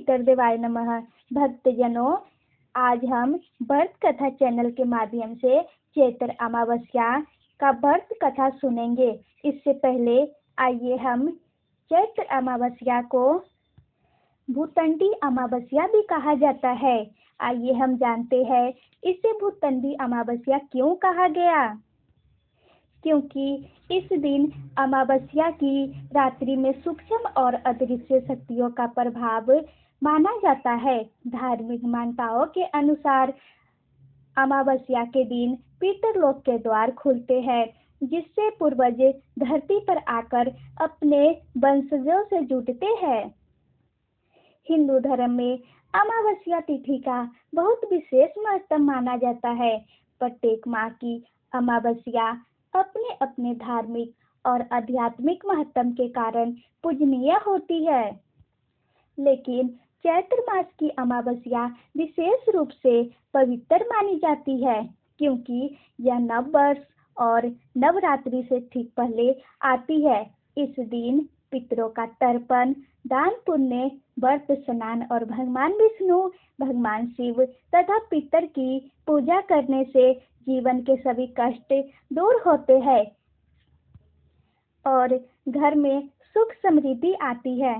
पितरदेवाय नमः। भक्तजनों, आज हम व्रत कथा चैनल के माध्यम से चैत्र अमावस्या का व्रत कथा सुनेंगे। इससे पहले आइए हम चैत्र अमावस्या को भूतंडी अमावस्या भी कहा जाता है। आइए हम जानते हैं इसे भूतंडी अमावस्या क्यों कहा गया। क्योंकि इस दिन अमावस्या की रात्रि में सूक्ष्म और अदृश्य शक्तियों का प्रभाव माना जाता है। धार्मिक मान्यताओं के अनुसार अमावस्या के दिन पितरलोक के द्वार खुलते हैं, जिससे पूर्वज धरती पर आकर अपने वंशजों से जुड़ते हैं। हिंदू धर्म में अमावस्या तिथि का बहुत विशेष महत्व माना जाता है। प्रत्येक माह की अमावस्या अपने अपने धार्मिक और आध्यात्मिक महत्व के कारण पूजनीय होती है। लेकिन चैत्र मास की अमावस्या विशेष रूप से पवित्र मानी जाती है, क्योंकि यह नव वर्ष और नवरात्रि से ठीक पहले आती है। इस दिन पितरों का तर्पण, दान पुण्य, व्रत, स्नान और भगवान विष्णु, भगवान शिव तथा पितर की पूजा करने से जीवन के सभी कष्ट दूर होते हैं और घर में सुख समृद्धि आती है।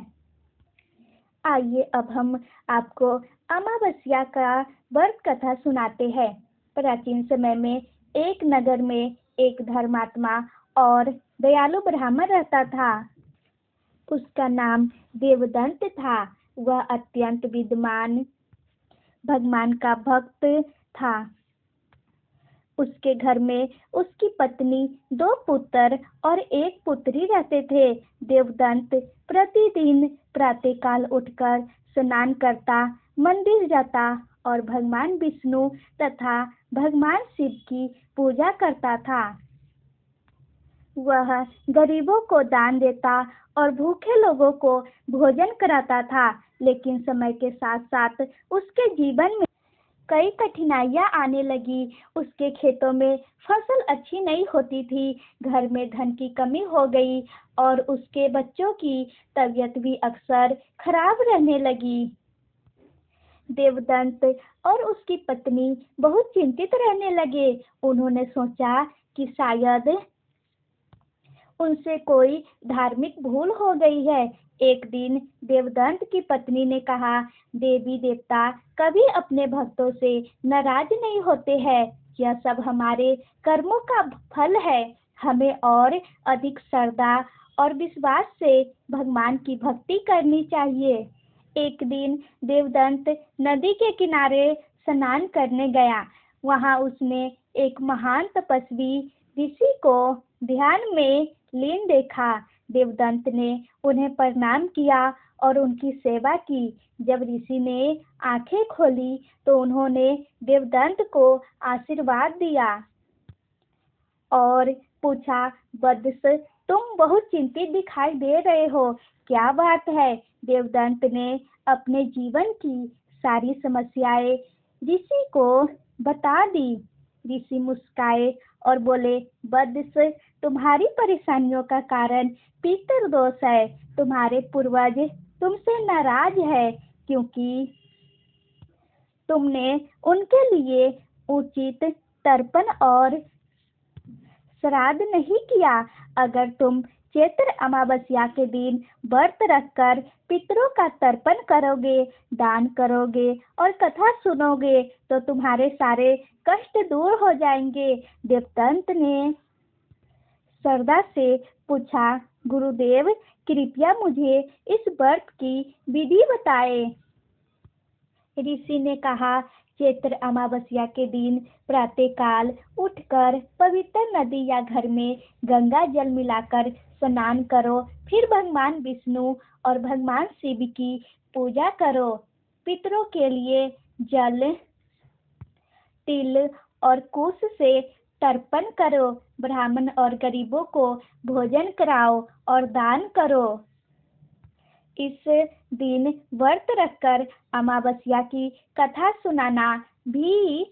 आइए अब हम आपको अमावस्या का व्रत कथा सुनाते हैं। प्राचीन समय में एक नगर में एक धर्मात्मा और दयालु ब्राह्मण रहता था। उसका नाम देवदंत था। वह अत्यंत विद्वान, भगवान का भक्त था। उसके घर में उसकी पत्नी, 2 पुत्र और 1 पुत्री रहते थे। देवदंत प्रतिदिन प्रातःकाल उठकर स्नान करता, मंदिर जाता और भगवान विष्णु तथा भगवान शिव की पूजा करता था। वह गरीबों को दान देता और भूखे लोगों को भोजन कराता था। लेकिन समय के साथ साथ उसके जीवन में कई कठिनाइयां आने लगी। उसके खेतों में फसल अच्छी नहीं होती थी, घर में धन की कमी हो गई और उसके बच्चों की तबीयत भी अक्सर खराब रहने लगी। देवदंत और उसकी पत्नी बहुत चिंतित रहने लगे। उन्होंने सोचा कि शायद उनसे कोई धार्मिक भूल हो गई है। एक दिन देवदंत की पत्नी ने कहा, देवी देवता कभी अपने भक्तों से नाराज नहीं होते हैं। यह सब हमारे कर्मों का फल है। हमें और अधिक श्रद्धा और विश्वास से भगवान की भक्ति करनी चाहिए। एक दिन देवदंत नदी के किनारे स्नान करने गया। वहां उसने एक महान तपस्वी ऋषि को ध्यान में लीन देखा। देवदंत ने उन्हें प्रणाम किया और उनकी सेवा की। जब ऋषि ने आंखें खोली तो उन्होंने देवदंत को आशीर्वाद दिया और पूछा, वत्स, तुम बहुत चिंतित दिखाई दे रहे हो, क्या बात है? देवदंत ने अपने जीवन की सारी समस्याएं ऋषि को बता दी। ऋषि मुस्काए और बोले, वत्स, तुम्हारी परेशानियों का कारण पितर दोष है। तुम्हारे पूर्वज तुमसे नाराज है क्योंकि तुमने उनके लिए उचित तर्पण और श्राद्ध नहीं किया। अगर तुम चैत्र अमावस्या के दिन व्रत रखकर पितरों का तर्पण करोगे, दान करोगे और कथा सुनोगे तो तुम्हारे सारे कष्ट दूर हो जाएंगे। देवदंत ने श्रद्धा से पूछा, गुरुदेव, कृपया मुझे इस व्रत की विधि बताएं। ऋषि ने कहा, चैत्र अमावस्या के दिन प्रातःकाल उठकर पवित्र नदी या घर में गंगा जल मिलाकर स्नान करो। फिर भगवान विष्णु और भगवान शिव की पूजा करो। पितरों के लिए जल, तिल और कुश से तर्पण करो। ब्राह्मण और गरीबों को भोजन कराओ और दान करो। इस दिन व्रत रखकर अमावस्या की कथा सुनाना भी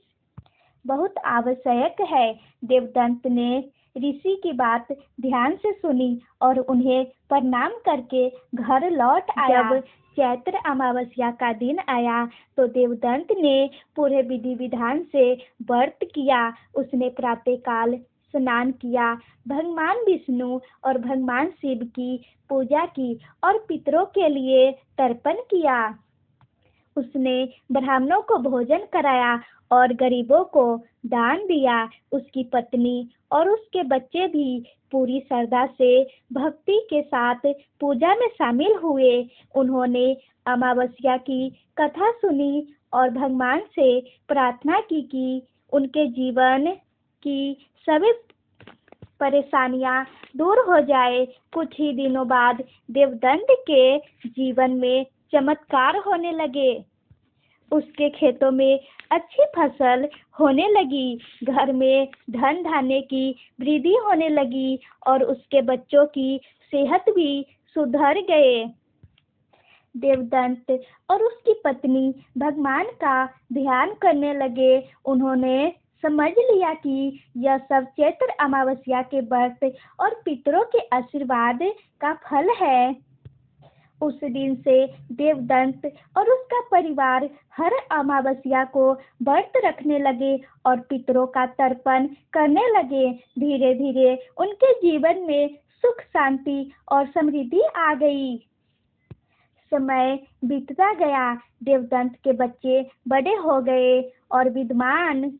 बहुत आवश्यक है। देवदंत ने ऋषि की बात ध्यान से सुनी और उन्हें प्रणाम करके घर लौट आया। जब चैत्र अमावस्या का दिन आया तो देवदंत ने पूरे विधि विधान से व्रत किया। उसने प्रातःकाल स्नान किया, भगवान विष्णु और भगवान शिव की पूजा की और पितरों के लिए तर्पण किया। उसने ब्राह्मणों को भोजन कराया और गरीबों को दान दिया। उसकी पत्नी और उसके बच्चे भी पूरी श्रद्धा से भक्ति के साथ पूजा में शामिल हुए। उन्होंने अमावस्या की कथा सुनी और भगवान से प्रार्थना की कि उनके जीवन की सभी परेशानियां दूर हो जाए। कुछ ही दिनों बाद देवदंत के जीवन में चमत्कार होने लगे। उसके खेतों में अच्छी फसल होने लगी, घर में धन धान्य की वृद्धि होने लगी और उसके बच्चों की सेहत भी सुधर गए। देवदंत और उसकी पत्नी भगवान का ध्यान करने लगे। उन्होंने समझ लिया कि यह सब चैत्र अमावस्या के व्रत और पितरों के आशीर्वाद का फल है। उस दिन से देवदंत और उसका परिवार हर अमावस्या को व्रत रखने लगे और पितरों का तर्पण करने लगे। धीरे धीरे उनके जीवन में सुख शांति और समृद्धि आ गई। समय बीतता गया, देवदंत के बच्चे बड़े हो गए और विद्वान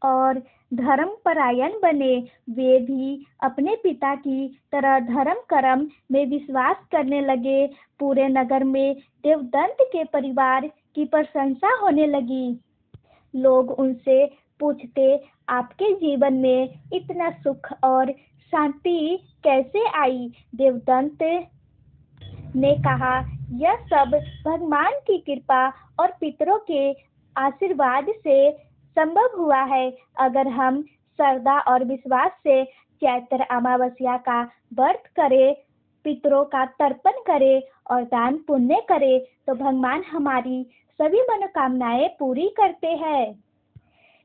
और धर्मपरायण बने। वे भी अपने पिता की तरह धर्म कर्म में विश्वास करने लगे। पूरे नगर में देवदंत के परिवार की प्रशंसा होने लगी। लोग उनसे पूछते, आपके जीवन में इतना सुख और शांति कैसे आई? देवदंत ने कहा, यह सब भगवान की कृपा और पितरों के आशीर्वाद से संभव हुआ है। अगर हम श्रद्धा और विश्वास से चैत्र अमावस्या का व्रत करें, पितरों का तर्पण करें और दान पुण्य करें तो भगवान हमारी सभी मनोकामनाएं पूरी करते हैं।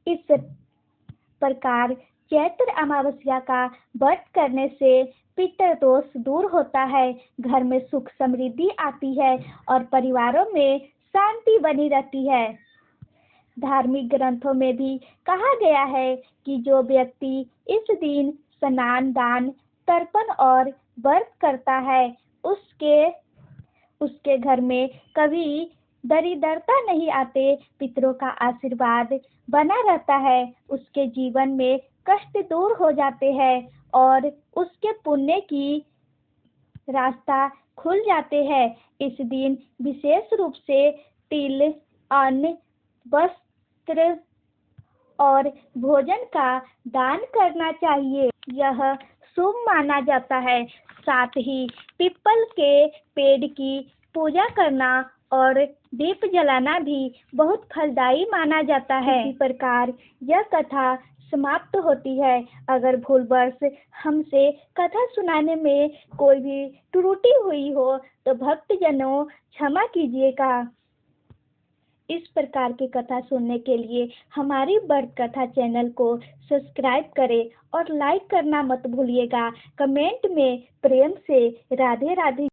इस प्रकार चैत्र अमावस्या का व्रत करने से पितृ दोष दूर होता है, घर में सुख समृद्धि आती है और परिवारों में शांति बनी रहती है। धार्मिक ग्रंथों में भी कहा गया है कि जो व्यक्ति इस दिन स्नान, दान, तर्पण और व्रत करता है उसके घर में कभी दरिद्रता नहीं आते, पितरों का आशीर्वाद बना रहता है, उसके जीवन में कष्ट दूर हो जाते हैं और उसके पुण्य की रास्ता खुल जाते हैं। इस दिन विशेष रूप से तिल, अन्न, वस्त्र और भोजन का दान करना चाहिए, यह शुभ माना जाता है। साथ ही पीपल के पेड़ की पूजा करना और दीप जलाना भी बहुत फलदायी माना जाता है। इसी प्रकार यह कथा समाप्त होती है। अगर भूलवश हमसे कथा सुनाने में कोई भी त्रुटि हुई हो तो भक्तजनों क्षमा कीजिएगा। इस प्रकार की कथा सुनने के लिए हमारी व्रत कथा चैनल को सब्सक्राइब करें और लाइक करना मत भूलिएगा। कमेंट में प्रेम से राधे राधे